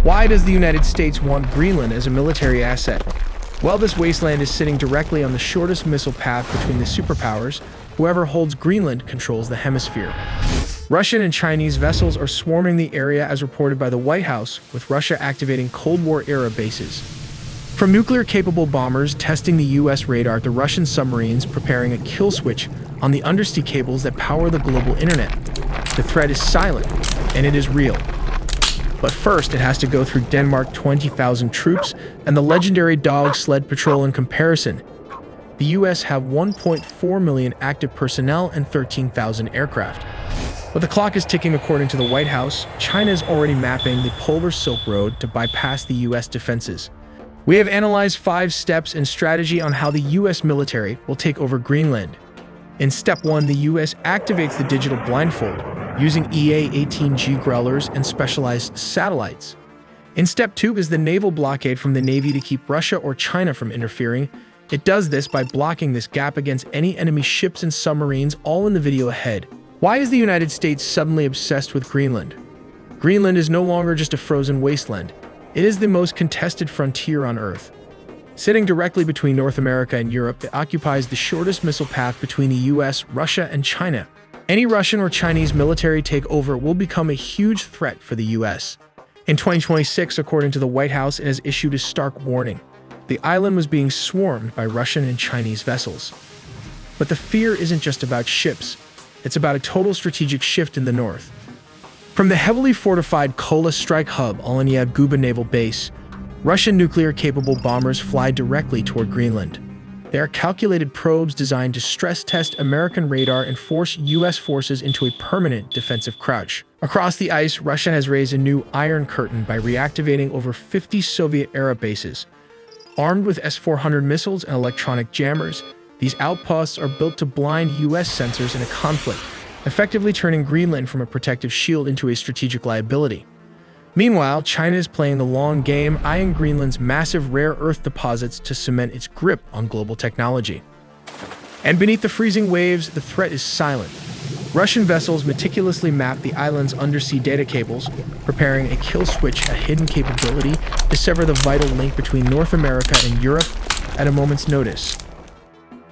Why does the United States want Greenland as a military asset? Well, this wasteland is sitting directly on the shortest missile path between the superpowers. Whoever holds Greenland controls the hemisphere. Russian and Chinese vessels are swarming the area as reported by the White House, with Russia activating Cold War-era bases. From nuclear-capable bombers testing the U.S. radar to Russian submarines preparing a kill switch on the undersea cables that power the global internet, the threat is silent, and it is real. But first, it has to go through Denmark 20,000 troops and the legendary Dog Sled Patrol in comparison. The U.S. have 1.4 million active personnel and 13,000 aircraft. But the clock is ticking according to the White House. China is already mapping the Polar Silk Road to bypass the U.S. defenses. We have analyzed 5 steps and strategy on how the U.S. military will take over Greenland. In Step 1, the U.S. activates the digital blindfold, using EA-18G growlers and specialized satellites. In Step 2 is the naval blockade from the Navy to keep Russia or China from interfering. It does this by blocking this gap against any enemy ships and submarines, all in the video ahead. Why is the United States suddenly obsessed with Greenland? Greenland is no longer just a frozen wasteland. It is the most contested frontier on Earth. Sitting directly between North America and Europe, it occupies the shortest missile path between the US, Russia, and China. Any Russian or Chinese military takeover will become a huge threat for the US. In 2026, according to the White House, it has issued a stark warning. The island was being swarmed by Russian and Chinese vessels. But the fear isn't just about ships. It's about a total strategic shift in the north. From the heavily fortified Kola Strike Hub on Guba Naval Base, Russian nuclear-capable bombers fly directly toward Greenland. They are calculated probes designed to stress test American radar and force U.S. forces into a permanent defensive crouch. Across the ice, Russia has raised a new Iron Curtain by reactivating over 50 Soviet-era bases. Armed with S-400 missiles and electronic jammers, these outposts are built to blind U.S. sensors in a conflict, effectively turning Greenland from a protective shield into a strategic liability. Meanwhile, China is playing the long game, eyeing Greenland's massive rare earth deposits to cement its grip on global technology. And beneath the freezing waves, the threat is silent. Russian vessels meticulously map the island's undersea data cables, preparing a kill switch, a hidden capability to sever the vital link between North America and Europe at a moment's notice.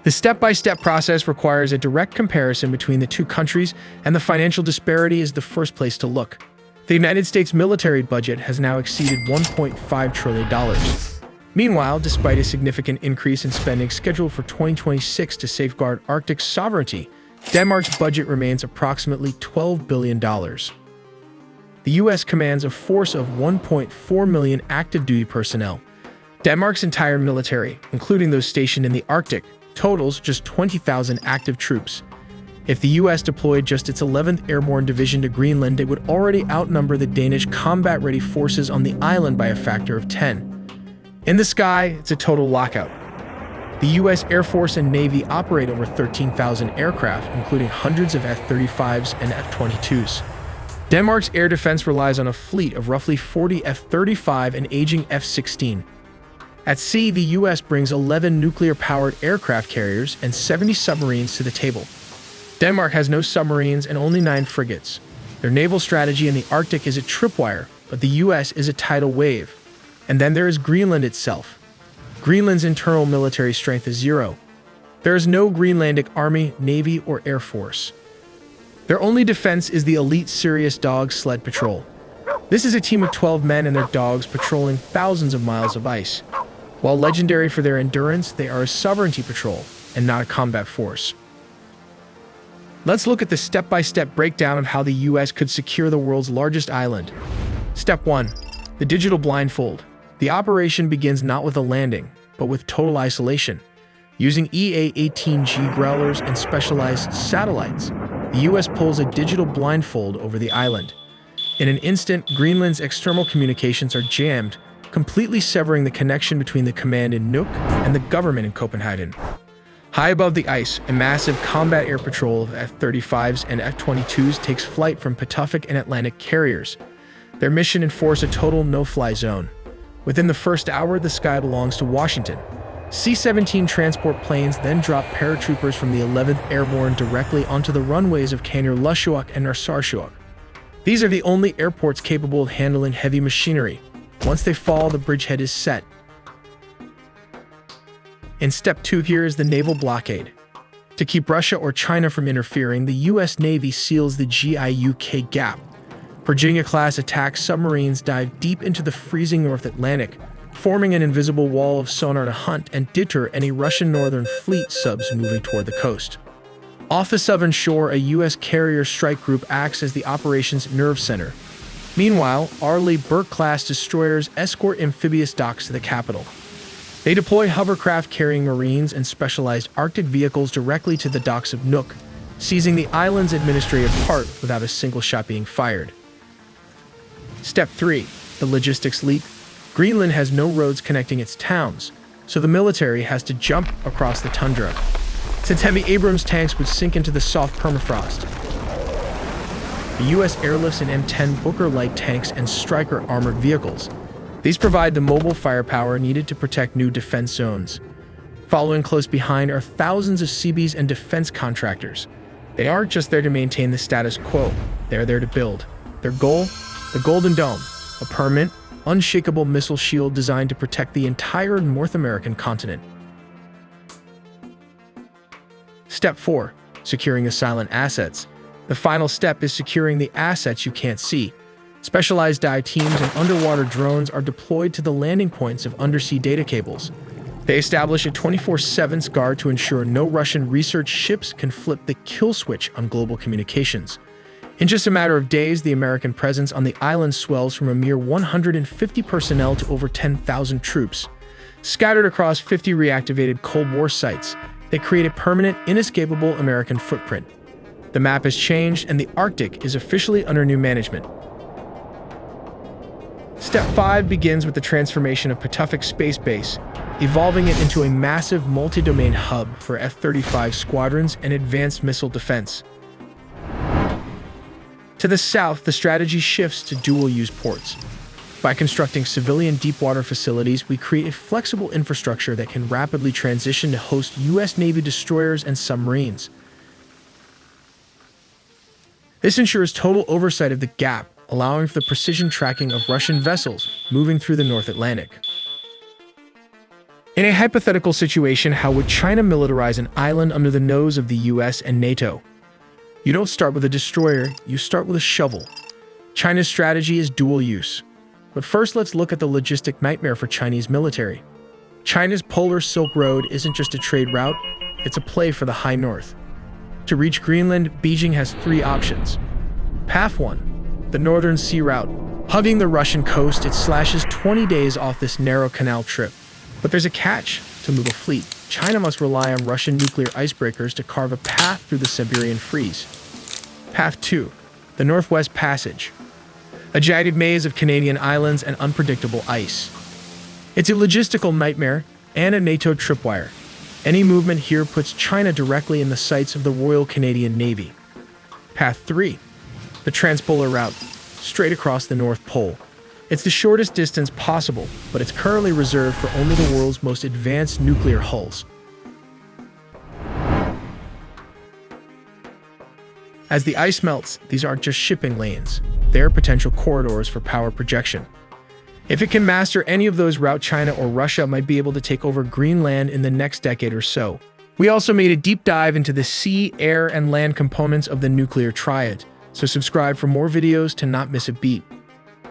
The step-by-step process requires a direct comparison between the two countries, and the financial disparity is the first place to look. The United States military budget has now exceeded $1.5 trillion. Meanwhile, despite a significant increase in spending scheduled for 2026 to safeguard Arctic sovereignty, Denmark's budget remains approximately $12 billion. The U.S. commands a force of 1.4 million active-duty personnel. Denmark's entire military, including those stationed in the Arctic, totals just 20,000 active troops. If the U.S. deployed just its 11th Airborne Division to Greenland, it would already outnumber the Danish combat-ready forces on the island by a factor of 10. In the sky, it's a total lockout. The U.S. Air Force and Navy operate over 13,000 aircraft, including hundreds of F-35s and F-22s. Denmark's air defense relies on a fleet of roughly 40 F-35 and aging F-16. At sea, the U.S. brings 11 nuclear-powered aircraft carriers and 70 submarines to the table. Denmark has no submarines and only 9 frigates. Their naval strategy in the Arctic is a tripwire, but the U.S. is a tidal wave. And then there is Greenland itself. Greenland's internal military strength is 0. There is no Greenlandic army, navy, or air force. Their only defense is the elite serious Dog Sled Patrol. This is a team of 12 men and their dogs patrolling thousands of miles of ice. While legendary for their endurance, they are a sovereignty patrol and not a combat force. Let's look at the step-by-step breakdown of how the U.S. could secure the world's largest island. Step 1. The digital blindfold. The operation begins not with a landing, but with total isolation. Using EA-18G growlers and specialized satellites, the U.S. pulls a digital blindfold over the island. In an instant, Greenland's external communications are jammed, completely severing the connection between the command in Nuuk and the government in Copenhagen. High above the ice, a massive combat air patrol of F-35s and F-22s takes flight from Pacific and Atlantic carriers. Their mission: enforce a total no-fly zone. Within the first hour, the sky belongs to Washington. C-17 transport planes then drop paratroopers from the 11th Airborne directly onto the runways of Kangerlussuaq and Narsarsuaq. These are the only airports capable of handling heavy machinery. Once they fall, the bridgehead is set. In step 2 here is the naval blockade. To keep Russia or China from interfering, the U.S. Navy seals the GIUK gap. Virginia-class attack submarines dive deep into the freezing North Atlantic, forming an invisible wall of sonar to hunt and deter any Russian Northern Fleet subs moving toward the coast. Off the southern shore, a U.S. carrier strike group acts as the operations nerve center. Meanwhile, Arleigh Burke-class destroyers escort amphibious docks to the capital. They deploy hovercraft carrying Marines and specialized Arctic vehicles directly to the docks of Nuuk, seizing the island's administrative part without a single shot being fired. Step 3. The logistics leap. Greenland has no roads connecting its towns, so the military has to jump across the tundra. Since heavy Abrams tanks would sink into the soft permafrost, the U.S. airlifts an M10 Booker light tanks and Stryker armored vehicles. These provide the mobile firepower needed to protect new defense zones. Following close behind are thousands of Seabees and defense contractors. They aren't just there to maintain the status quo, they're there to build. Their goal? The Golden Dome, a permanent, unshakable missile shield designed to protect the entire North American continent. Step 4. Securing the silent assets. The final step is securing the assets you can't see. Specialized dive teams and underwater drones are deployed to the landing points of undersea data cables. They establish a 24/7 guard to ensure no Russian research ships can flip the kill switch on global communications. In just a matter of days, the American presence on the island swells from a mere 150 personnel to over 10,000 troops. Scattered across 50 reactivated Cold War sites, they create a permanent, inescapable American footprint. The map has changed, and the Arctic is officially under new management. Step 5 begins with the transformation of Patuxent Space Base, evolving it into a massive multi-domain hub for F-35 squadrons and advanced missile defense. To the south, the strategy shifts to dual-use ports. By constructing civilian deep-water facilities, we create a flexible infrastructure that can rapidly transition to host U.S. Navy destroyers and submarines. This ensures total oversight of the gap, allowing for the precision tracking of Russian vessels moving through the North Atlantic. In a hypothetical situation, how would China militarize an island under the nose of the US and NATO? You don't start with a destroyer, you start with a shovel. China's strategy is dual use. But first, let's look at the logistic nightmare for Chinese military. China's Polar Silk Road isn't just a trade route, it's a play for the High North. To reach Greenland, Beijing has 3 options. Path 1. The Northern Sea Route. Hugging the Russian coast, it slashes 20 days off this narrow canal trip. But there's a catch. To move a fleet, China must rely on Russian nuclear icebreakers to carve a path through the Siberian freeze. Path 2. The Northwest Passage. A jagged maze of Canadian islands and unpredictable ice. It's a logistical nightmare and a NATO tripwire. Any movement here puts China directly in the sights of the Royal Canadian Navy. Path 3. The Transpolar Route. Straight across the North Pole. It's the shortest distance possible, but it's currently reserved for only the world's most advanced nuclear hulls. As the ice melts, these aren't just shipping lanes. They're potential corridors for power projection. If it can master any of those routes, China or Russia might be able to take over Greenland in the next decade or so. We also made a deep dive into the sea, air, and land components of the nuclear triad, so subscribe for more videos to not miss a beat.